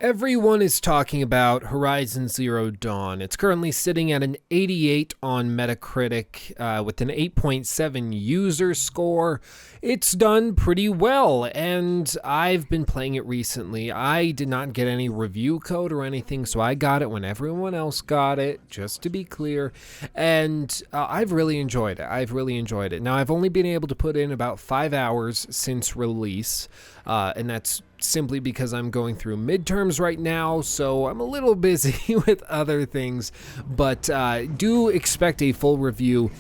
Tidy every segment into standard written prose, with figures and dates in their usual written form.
Everyone is talking about Horizon Zero Dawn. It's currently sitting at an 88 on Metacritic with an 8.7 user score. It's done pretty well, and I've been playing it recently. I did not get any review code or anything, so I got it when everyone else got it, just to be clear. And I've really enjoyed it. Now, I've only been able to put in about 5 hours since release, and that's simply because I'm going through midterms right now, so I'm a little busy with other things, but do expect a full review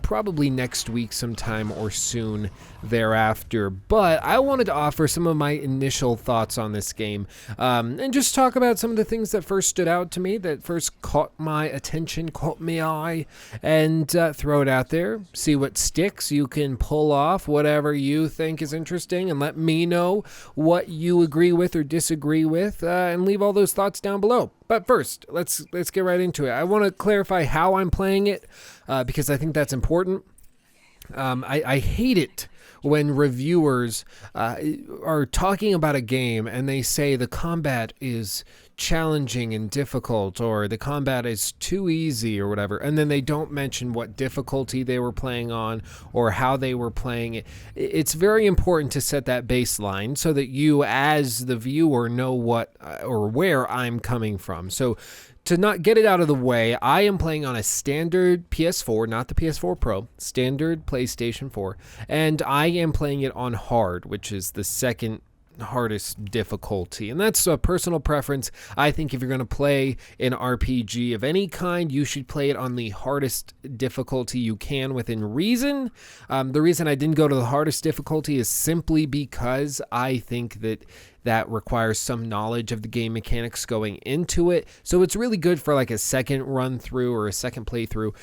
probably next week sometime or soon thereafter. But I wanted to offer some of my initial thoughts on this game and just talk about some of the things that first stood out to me, that first caught my attention, caught my eye, and throw it out there, see what sticks. You can pull off whatever you think is interesting and let me know what you agree with or disagree with, and leave all those thoughts down below. But first, let's get right into it. I want to clarify how I'm playing it because I think that's important. I hate it when reviewers are talking about a game and they say the combat is challenging and difficult, or the combat is too easy, or whatever, and then they don't mention what difficulty they were playing on or how they were playing it. It's very important to set that baseline so that you as the viewer know what or where I'm coming from. So to not get it out of the way, I am playing on a standard PS4, not the PS4 Pro, standard PlayStation 4, and I am playing it on hard, which is the second hardest difficulty, and that's a personal preference. I think if you're going to play an RPG of any kind, you should play it on the hardest difficulty you can within reason. The reason I didn't go to the hardest difficulty is simply because I think that requires some knowledge of the game mechanics going into it, so it's really good for like a second run through or a second playthrough.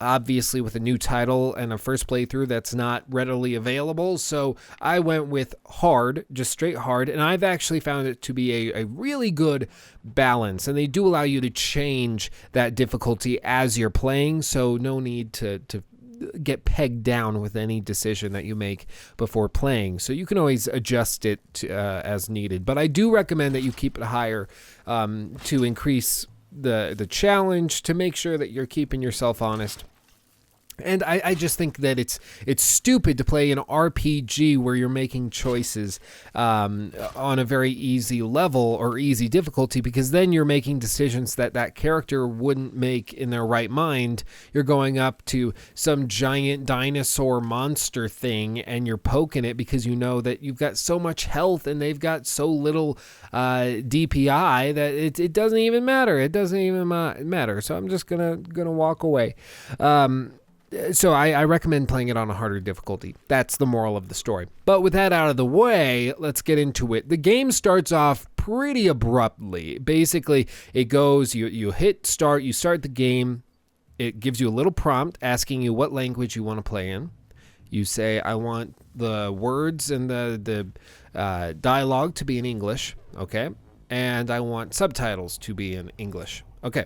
Obviously, with a new title and a first playthrough, that's not readily available. So I went with hard, just straight hard. And I've actually found it to be a really good balance. And they do allow you to change that difficulty as you're playing. So no need to get pegged down with any decision that you make before playing. So you can always adjust it as needed. But I do recommend that you keep it higher to increase the challenge, to make sure that you're keeping yourself honest. And I just think that it's stupid to play an RPG where you're making choices on a very easy level or easy difficulty, because then you're making decisions that character wouldn't make in their right mind. You're going up to some giant dinosaur monster thing and you're poking it because you know that you've got so much health and they've got so little DPI that it doesn't even matter. It doesn't even matter. So I'm just gonna walk away. So I recommend playing it on a harder difficulty. That's the moral of the story. But with that out of the way, let's get into it. The game starts off pretty abruptly. Basically, it goes, you hit start, you start the game. It gives you a little prompt asking you what language you want to play in. You say, I want the words and the dialogue to be in English, okay? And I want subtitles to be in English, okay?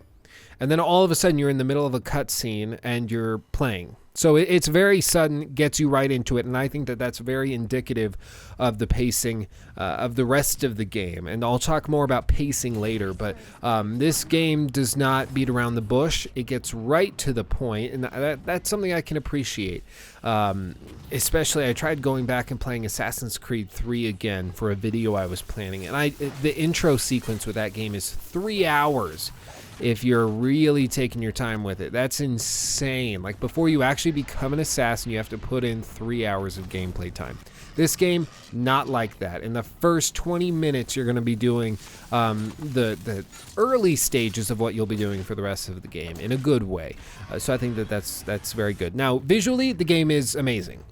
And then all of a sudden you're in the middle of a cutscene and you're playing. So it's very sudden, gets you right into it, and I think that that's very indicative of the pacing of the rest of the game. And I'll talk more about pacing later, but this game does not beat around the bush. It gets right to the point, and that's something I can appreciate. Especially, I tried going back and playing Assassin's Creed 3 again for a video I was planning, and the intro sequence with that game is 3 hours. If you're really taking your time with it, that's insane. Like, before you actually become an assassin, you have to put in 3 hours of gameplay time. This game, not like that. In the first 20 minutes, you're going to be doing the early stages of what you'll be doing for the rest of the game in a good way. So I think that's very good. Now, visually, the game is amazing.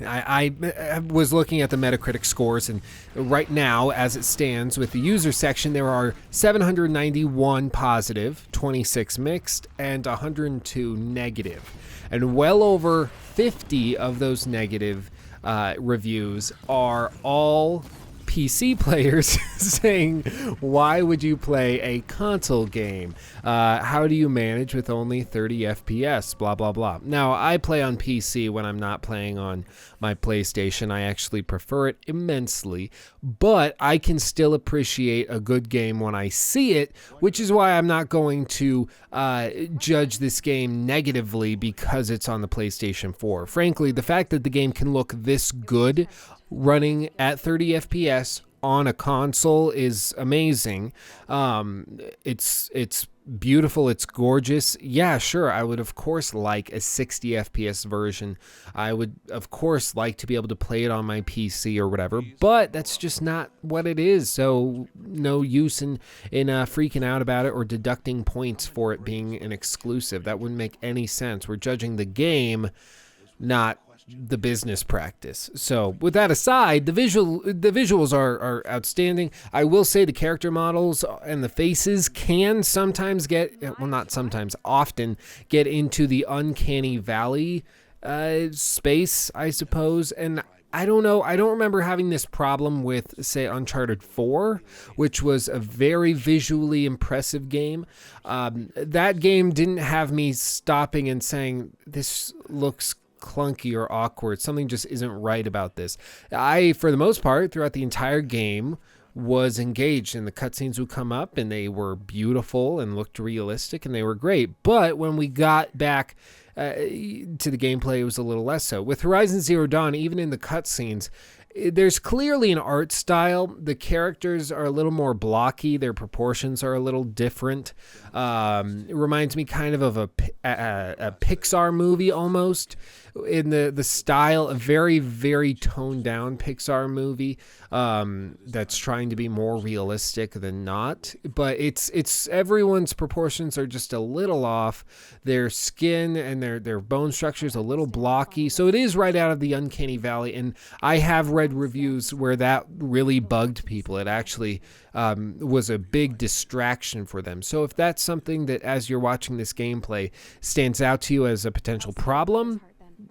I was looking at the Metacritic scores, and right now, as it stands with the user section, there are 791 positive, 26 mixed, and 102 negative. And well over 50 of those negative reviews are all PC players saying, why would you play a console game? How do you manage with only 30 FPS? Blah, blah, blah. Now, I play on PC when I'm not playing on my PlayStation. I actually prefer it immensely, but I can still appreciate a good game when I see it, which is why I'm not going to judge this game negatively because it's on the PlayStation 4. Frankly, the fact that the game can look this good running at 30 FPS on a console is amazing. It's beautiful. It's gorgeous. Yeah, sure. I would, of course, like a 60 FPS version. I would, of course, like to be able to play it on my PC or whatever, but that's just not what it is. So no use in freaking out about it or deducting points for it being an exclusive. That wouldn't make any sense. We're judging the game, not the business practice. So with that aside, the visuals are outstanding. I will say the character models and the faces can sometimes often get into the uncanny valley space, I suppose. And I don't know. I don't remember having this problem with, say, Uncharted 4, which was a very visually impressive game. That game didn't have me stopping and saying, this looks clunky or awkward. Something just isn't right about this. I, for the most part, throughout the entire game, was engaged, and the cutscenes would come up and they were beautiful and looked realistic and they were great. But when we got back to the gameplay, it was a little less so. With Horizon Zero Dawn, even in the cutscenes, there's clearly an art style. The characters are a little more blocky. Their proportions are a little different. It reminds me kind of a Pixar movie almost, in the style, a very, very toned down Pixar movie that's trying to be more realistic than not. But it's everyone's proportions are just a little off. Their skin and their bone structure is a little blocky. So it is right out of the uncanny valley. And I have read reviews where that really bugged people. It actually was a big distraction for them. So if that's something that, as you're watching this gameplay, stands out to you as a potential problem,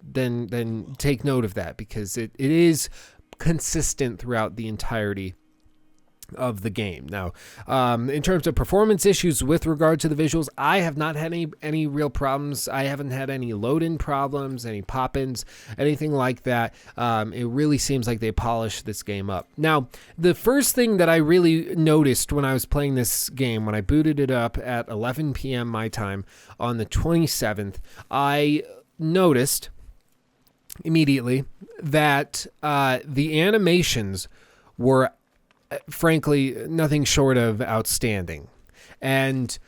then take note of that, because it is consistent throughout the entirety of the game. Now, in terms of performance issues with regard to the visuals, I have not had any real problems. I haven't had any load-in problems, any pop-ins, anything like that. It really seems like they polished this game up. Now, the first thing that I really noticed when I was playing this game, when I booted it up at 11 p.m. my time on the 27th, I noticed immediately that the animations were frankly nothing short of outstanding. And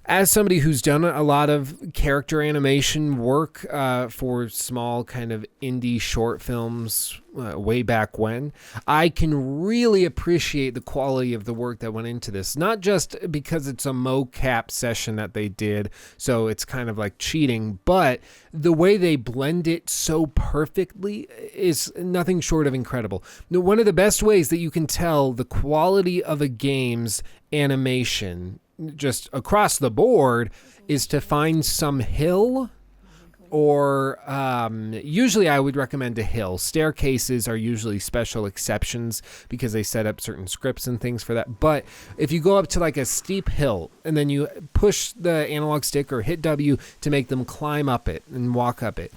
as somebody who's done a lot of character animation work for small kind of indie short films way back when, I can really appreciate the quality of the work that went into this. Not just because it's a mocap session that they did, so it's kind of like cheating, but the way they blend it so perfectly is nothing short of incredible. Now, one of the best ways that you can tell the quality of a game's animation just across the board is to find some hill, or usually I would recommend a hill. Staircases are usually special exceptions because they set up certain scripts and things for that. But if you go up to like a steep hill and then you push the analog stick or hit W to make them climb up it and walk up it,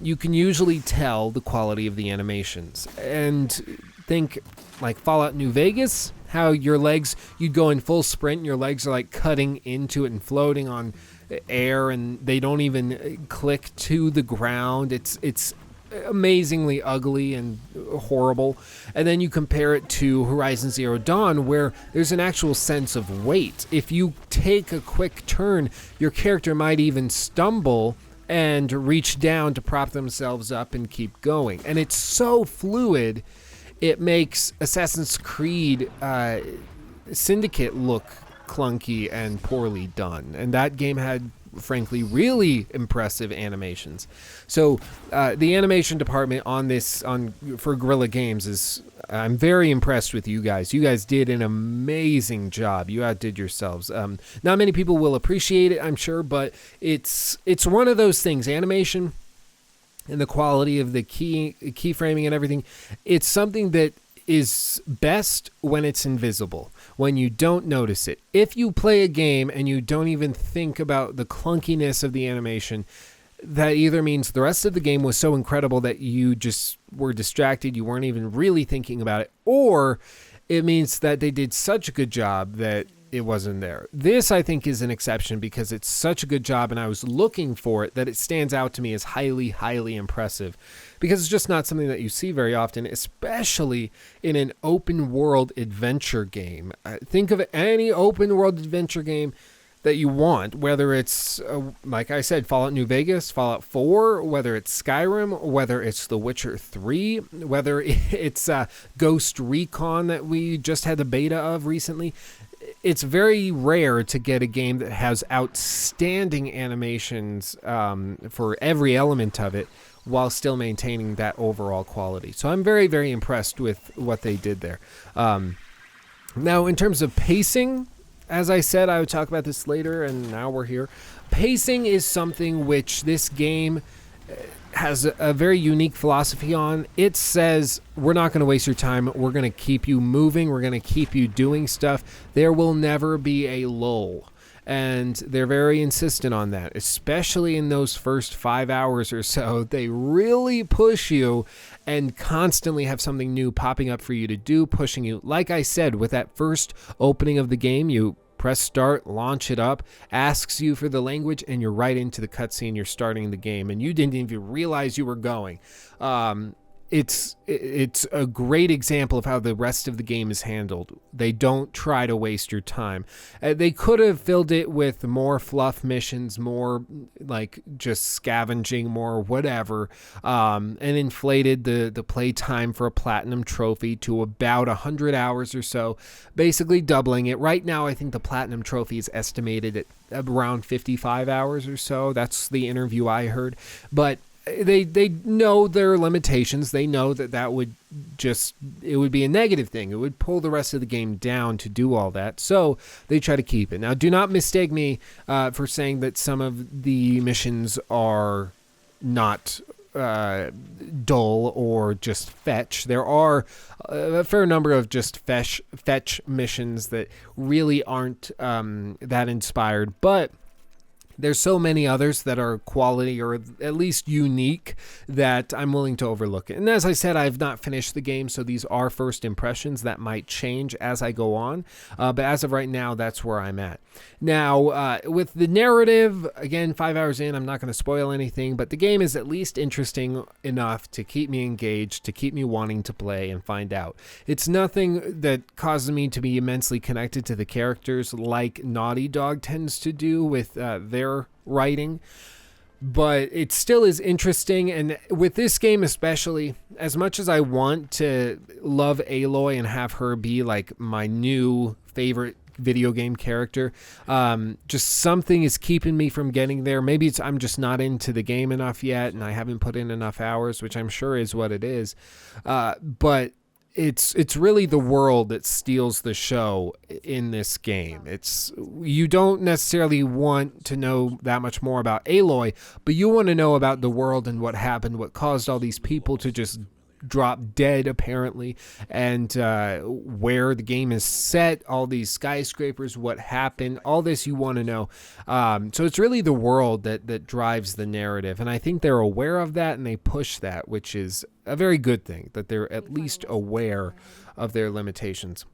you can usually tell the quality of the animations. And think like Fallout New Vegas, how your legs, you'd go in full sprint and your legs are like cutting into it and floating on air, and they don't even click to the ground. It's amazingly ugly and horrible. And then you compare it to Horizon Zero Dawn, where there's an actual sense of weight. If you take a quick turn, your character might even stumble and reach down to prop themselves up and keep going. And it's so fluid, it makes Assassin's Creed Syndicate look clunky and poorly done. And that game had, frankly, really impressive animations. So the animation department for Guerrilla Games is, I'm very impressed with you guys. You guys did an amazing job. You outdid yourselves. Not many people will appreciate it, I'm sure, but it's one of those things. Animation and the quality of the keyframing and everything, it's something that is best when it's invisible, when you don't notice it. If you play a game and you don't even think about the clunkiness of the animation, that either means the rest of the game was so incredible that you just were distracted, you weren't even really thinking about it, or it means that they did such a good job that it wasn't there. This, I think, is an exception because it's such a good job and I was looking for it that it stands out to me as highly, highly impressive, because it's just not something that you see very often, especially in an open world adventure game. Think of any open world adventure game that you want, whether it's, like I said, Fallout New Vegas, Fallout 4, whether it's Skyrim, whether it's The Witcher 3, whether it's Ghost Recon that we just had the beta of recently. It's very rare to get a game that has outstanding animations for every element of it while still maintaining that overall quality. So I'm very, very impressed with what they did there. Now, in terms of pacing, as I said, I would talk about this later, and now we're here. Pacing is something which this game has a very unique philosophy on. It says, we're not going to waste your time. We're going to keep you moving. We're going to keep you doing stuff. There will never be a lull. And they're very insistent on that, especially in those first 5 hours or so. They really push you and constantly have something new popping up for you to do, pushing you. Like I said, with that first opening of the game, you press start, launch it up, asks you for the language, and you're right into the cutscene. You're starting the game, and you didn't even realize you were going. It's a great example of how the rest of the game is handled. They don't try to waste your time. They could have filled it with more fluff missions, more like just scavenging, more whatever, and inflated the play time for a platinum trophy to about 100 hours or so, basically doubling it. Right now, I think the platinum trophy is estimated at around 55 hours or so. That's the interview I heard. But they know their limitations. They know that would it would be a negative thing. It would pull the rest of the game down to do all that. So they try to keep it. Now, do not mistake me for saying that some of the missions are not dull or just fetch. There are a fair number of just fetch missions that really aren't that inspired, but there's so many others that are quality or at least unique that I'm willing to overlook it. And as I said, I've not finished the game, so these are first impressions that might change as I go on. But as of right now, that's where I'm at. Now, with the narrative, again, 5 hours in, I'm not going to spoil anything, but the game is at least interesting enough to keep me engaged, to keep me wanting to play and find out. It's nothing that causes me to be immensely connected to the characters like Naughty Dog tends to do with their writing, but it still is interesting. And with this game especially, as much as I want to love Aloy and have her be like my new favorite video game character, just something is keeping me from getting there. Maybe I'm just not into the game enough yet and I haven't put in enough hours, which I'm sure is what it is, but it's really the world that steals the show in this game. You don't necessarily want to know that much more about Aloy, but you want to know about the world and what happened, what caused all these people to just drop dead apparently, and where the game is set, all these skyscrapers, what happened, all this you want to know. So it's really the world that drives the narrative, and I think they're aware of that and they push that, which is a very good thing, that they're at least aware of their limitations.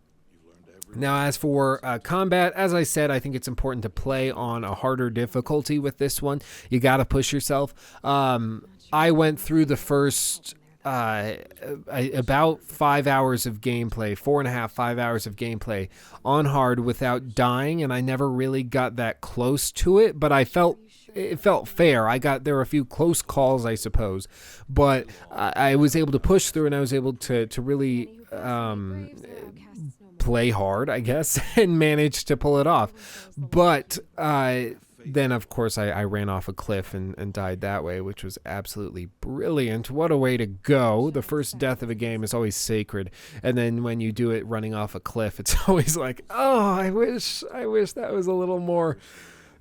Now, as for combat, as I said, I think it's important to play on a harder difficulty with this one. You got to push yourself. I went through the first about 5 hours of gameplay, 4.5, 5 hours of gameplay on hard without dying, and I never really got that close to it, but it felt fair. There were a few close calls, I suppose, but I was able to push through, and I was able to really play hard, I guess, and manage to pull it off. But then, of course, I ran off a cliff and died that way, which was absolutely brilliant. What a way to go. The first death of a game is always sacred. And then when you do it running off a cliff, it's always like, oh, I wish that was a little more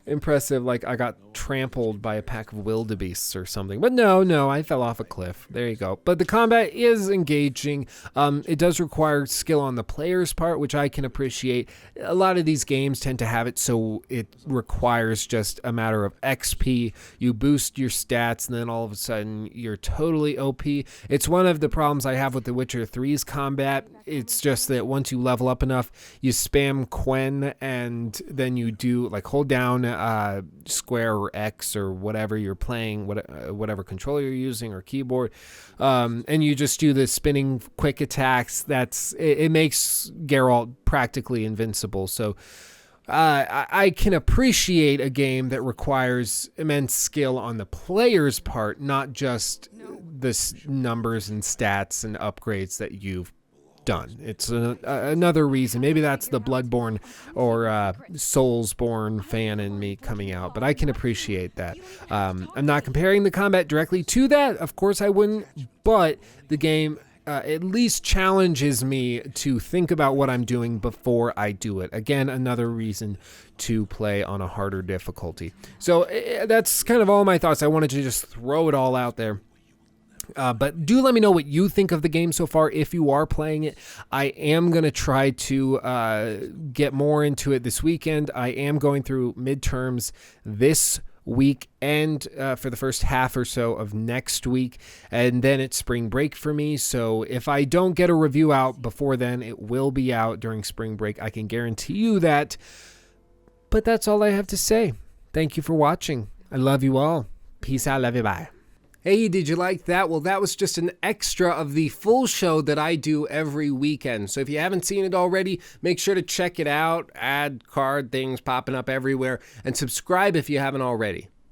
impressive, like I got trampled by a pack of wildebeests or something. But no, I fell off a cliff. There you go. But the combat is engaging. It does require skill on the player's part, which I can appreciate. A lot of these games tend to have it so it requires just a matter of XP. You boost your stats, and then all of a sudden you're totally OP. It's one of the problems I have with The Witcher 3's combat. It's just that once you level up enough, you spam Quen, and then you do like hold down square or X or whatever you're playing, whatever controller you're using or keyboard, and you just do the spinning quick attacks. It makes Geralt practically invincible. So I can appreciate a game that requires immense skill on the player's part, not just the numbers and stats and upgrades that you've done. It's another reason. Maybe that's the Bloodborne or Soulsborne fan in me coming out, but I can appreciate that. I'm not comparing the combat directly to that. Of course I wouldn't, but the game at least challenges me to think about what I'm doing before I do it. Again, another reason to play on a harder difficulty. So that's kind of all my thoughts. I wanted to just throw it all out there. But do let me know what you think of the game so far if you are playing it. I am going to try to get more into it this weekend. I am going through midterms this week and for the first half or so of next week, and then it's spring break for me. So if I don't get a review out before then, it will be out during spring break. I can guarantee you that. But that's all I have to say. Thank you for watching. I love you all. Peace out. Love you. Bye. Hey, did you like that? Well, that was just an extra of the full show that I do every weekend. So if you haven't seen it already, make sure to check it out. Ad card things popping up everywhere. And subscribe if you haven't already.